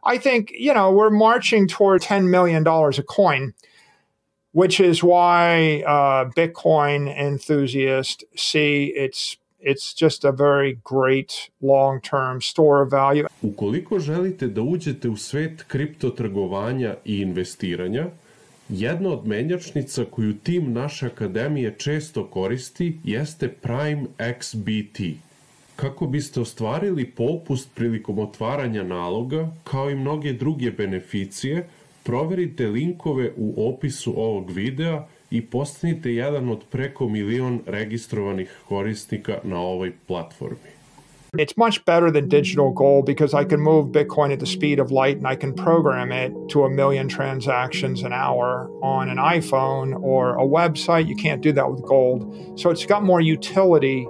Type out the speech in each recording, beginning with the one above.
I think, we're marching toward $10 million a coin, which is why Bitcoin enthusiasts see it's just a very great long-term store of value. Ukoliko želite da uđete u svet kripto trgovanja i investiranja, jedna od menjačnica koju tim naše akademije često koristi jeste Prime XBT. Kako biste ostvarili popust prilikom otvaranja naloga, kao i mnoge druge beneficije, proverite linkove u opisu ovog videa i postanite jedan od preko 1 milion registrovanih korisnika na ovoj platformi. It's much better than digital gold because I can move Bitcoin at the speed of light and I can program it to 1 million transactions an hour on an iPhone or a website. You can't do that with gold. So it's got more utility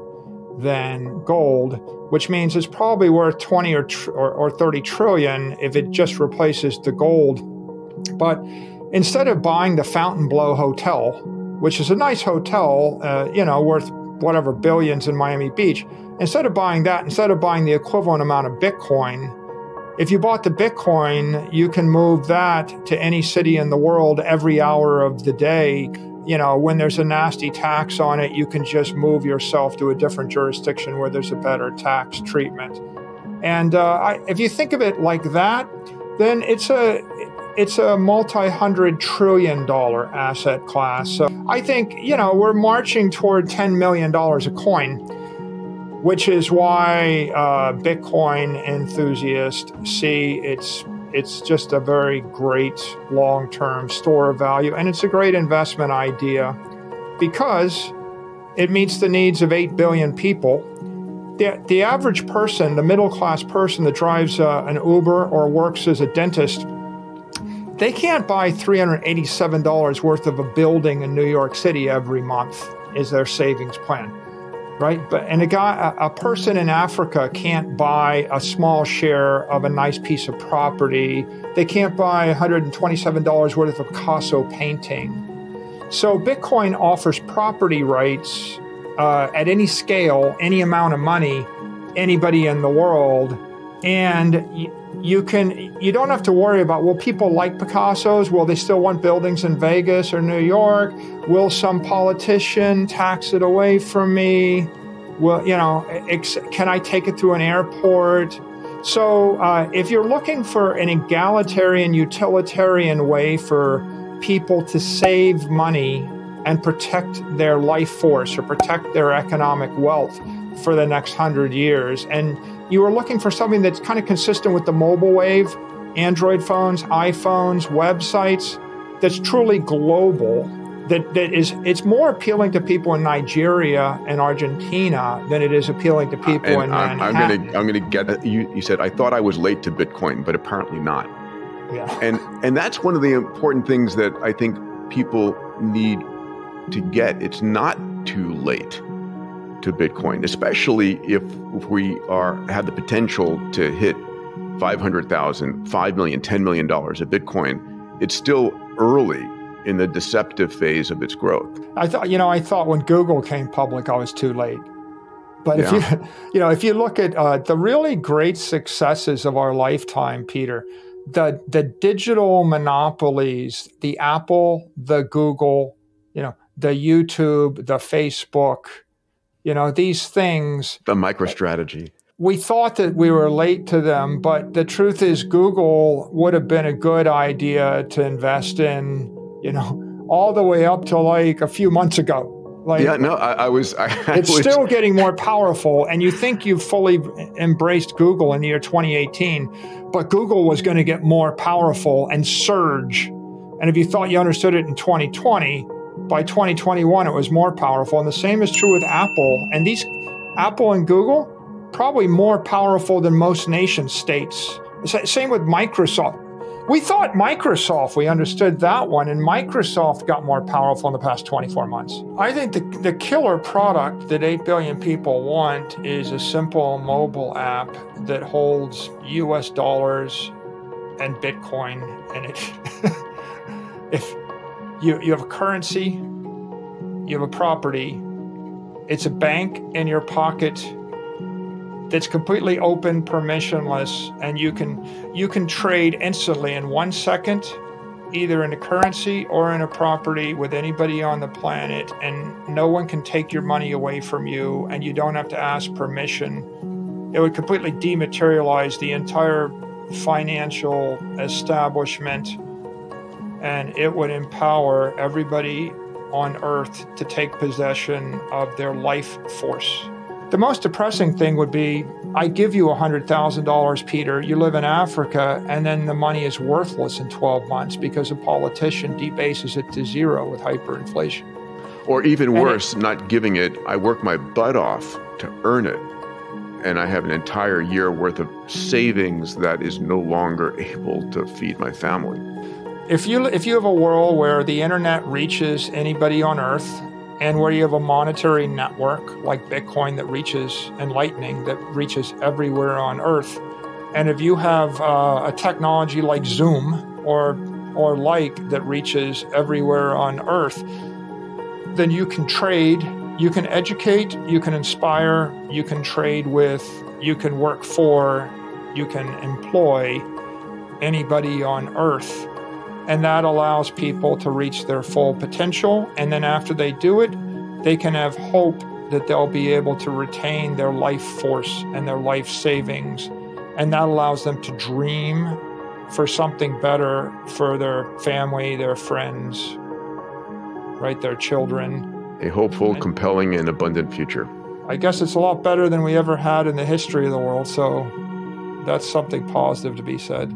than gold, which means it's probably worth 20 or 30 trillion if it just replaces the gold. But instead of buying the Fontainebleau Hotel, which is a nice hotel, worth whatever billions in Miami Beach, instead of buying the equivalent amount of Bitcoin, if you bought the Bitcoin, you can move that to any city in the world every hour of the day. When there's a nasty tax on it, you can just move yourself to a different jurisdiction where there's a better tax treatment. And if you think of it like that, then it's a multi-$100 trillion asset class. So I think, we're marching toward $10 million a coin, which is why Bitcoin enthusiasts see it's just a very great long-term store of value. And it's a great investment idea because it meets the needs of 8 billion people. The average person, the middle-class person that drives an Uber or works as a dentist, they can't buy $387 worth of a building in New York City every month is their savings plan, right? A person in Africa can't buy a small share of a nice piece of property. They can't buy $127 worth of a Picasso painting. So Bitcoin offers property rights at any scale, any amount of money, anybody in the world, and you don't have to worry about, will people like Picassos? Will they still want buildings in Vegas or New York? Will some politician tax it away from me? Can I take it through an airport? So if you're looking for an egalitarian, utilitarian way for people to save money and protect their life force or protect their economic wealth for the next 100 years, and you are looking for something that's kind of consistent with the mobile wave, Android phones, iPhones, websites, that's truly global, it's more appealing to people in Nigeria and Argentina than it is appealing to people in Manhattan. I'm gonna get it. You said, I thought I was late to Bitcoin, but apparently not. Yeah. And that's one of the important things that I think people need to get. It's not too late to Bitcoin, especially if we have the potential to hit 500,000, 5 million, $10 million of Bitcoin. It's still early in the deceptive phase of its growth. I thought when Google came public, I was too late. But if you look at the really great successes of our lifetime, Peter, the digital monopolies, the Apple, the Google, the YouTube, the Facebook, these things. The MicroStrategy. We thought that we were late to them, but the truth is Google would have been a good idea to invest in, all the way up to like a few months ago. It's still getting more powerful, and you think you've fully embraced Google in the year 2018, but Google was going to get more powerful and surge. And if you thought you understood it in 2020, by 2021, it was more powerful. And the same is true with Apple. And Apple and Google, probably more powerful than most nation states. Same with Microsoft. We thought Microsoft, we understood that one, and Microsoft got more powerful in the past 24 months. I think the killer product that 8 billion people want is a simple mobile app that holds US dollars and Bitcoin in it. If you have a currency, you have a property, it's a bank in your pocket, that's completely open, permissionless, and you can trade instantly in 1 second, either in a currency or in a property with anybody on the planet, and no one can take your money away from you, and you don't have to ask permission. It would completely dematerialize the entire financial establishment, and it would empower everybody on Earth to take possession of their life force. The most depressing thing would be, I give you $100,000, Peter, you live in Africa, and then the money is worthless in 12 months because a politician debases it to zero with hyperinflation. Or even worse, not giving it, I work my butt off to earn it, and I have an entire year worth of savings that is no longer able to feed my family. If you have a world where the internet reaches anybody on Earth, and where you have a monetary network like Bitcoin that reaches, and Lightning that reaches everywhere on Earth, and if you have a technology like Zoom or like that reaches everywhere on Earth, then you can trade, you can educate, you can inspire, you can trade with, you can work for, you can employ anybody on Earth. And that allows people to reach their full potential. And then after they do it, they can have hope that they'll be able to retain their life force and their life savings. And that allows them to dream for something better for their family, their friends, right, their children. A hopeful, compelling, and abundant future. I guess it's a lot better than we ever had in the history of the world. So that's something positive to be said.